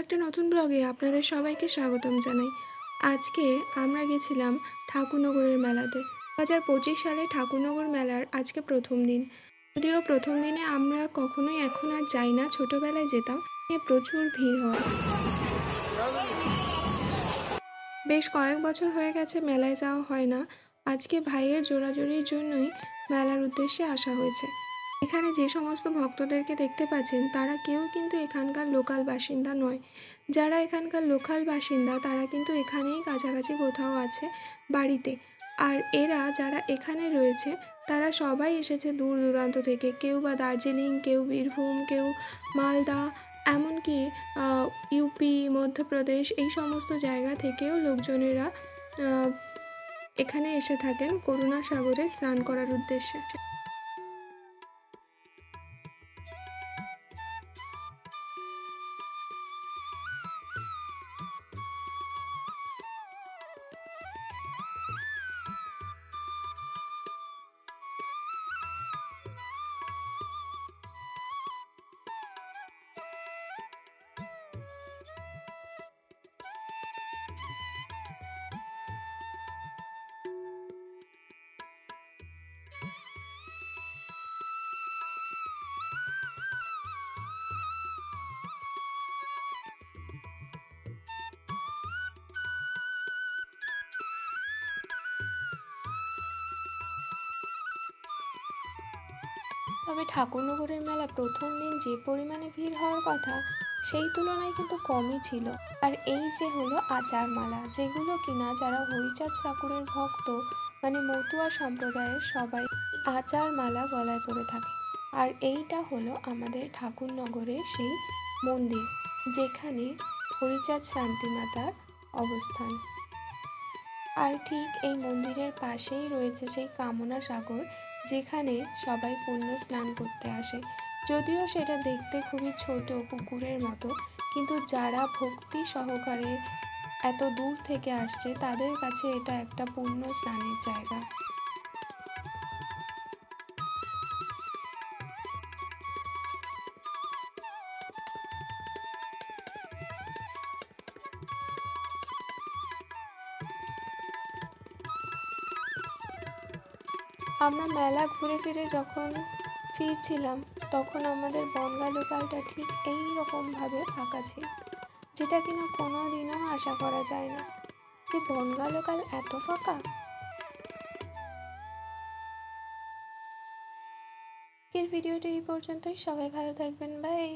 একটা নতুন ব্লগে আপনাদের সবাইকে স্বাগতম জানাই। আজকে আমরা গেছিলাম ঠাকুরনগরের মেলাতে। 2025 সালে ঠাকুরনগর মেলার আজকে প্রথম দিন। যদিও প্রথম দিনে আমরা কখনোই এখন আর যাই না, ছোটবেলায় যেতাম। প্রচুর ভিড় হয়। বেশ কয়েক বছর হয়ে গেছে মেলায় যাওয়া হয় না। আজকে ভাইয়ের জোরাজোরির জন্যই মেলার উদ্দেশ্যে আসা হয়েছে। এখানে যে সমস্ত ভক্তদেরকে দেখতে পাচ্ছেন তারা কেউ কিন্তু এখানকার লোকাল বাসিন্দা নয়। যারা এখানকার লোকাল বাসিন্দা তারা কিন্তু এখানেই কাছাকাছি কোথাও আছে বাড়িতে। আর এরা যারা এখানে রয়েছে তারা সবাই এসেছে দূর দূরান্ত থেকে, কেউ বা দার্জিলিং, কেউ বীরভূম, কেউ মালদা, এমনকি ইউপি, মধ্যপ্রদেশ, এই সমস্ত জায়গা থেকেও লোকজনেরা এখানে এসে থাকেন করুণা সাগরে স্নান করার উদ্দেশ্যে। তবে ঠাকুরনগরের মেলা প্রথম দিন যে পরিমাণে ভিড় হওয়ার কথা সেই তুলনায় কিন্তু কমই ছিল। আর এই যে হলো আচার মালা, যেগুলো কিনা যারা হরিচাঁদ ঠাকুরের ভক্ত মানে মতুয়া সম্প্রদায়ের সবাই আচার মালা গলায় পরে থাকে। আর এইটা হলো আমাদের ঠাকুরনগরের সেই মন্দির যেখানে হরিচাঁদ শান্তিমাতার অবস্থান। আর ঠিক এই মন্দিরের পাশেই রয়েছে সেই কামনা সাগর, যেখানে সবাই পুণ্য স্নান করতে আসে। যদিও সেটা দেখতে খুবই ছোট পুকুরের মতো, কিন্তু যারা ভক্তি সহকারে এত দূর থেকে আসছে তাদের কাছে এটা একটা পুণ্য স্নানের জায়গা। আমরা মেলা ঘুরে ফিরে যখন ফিরছিলাম তখন আমাদের বনগাঁ লোকালটা ঠিক এই রকমভাবে ফাঁকা ছিল, যেটা কিনা কোনো দিনও আশা করা যায় না যে বনগাঁ লোকাল এত ফাঁকা। আজকের ভিডিওটা এই পর্যন্তই। সবাই ভালো থাকবেন, বাই।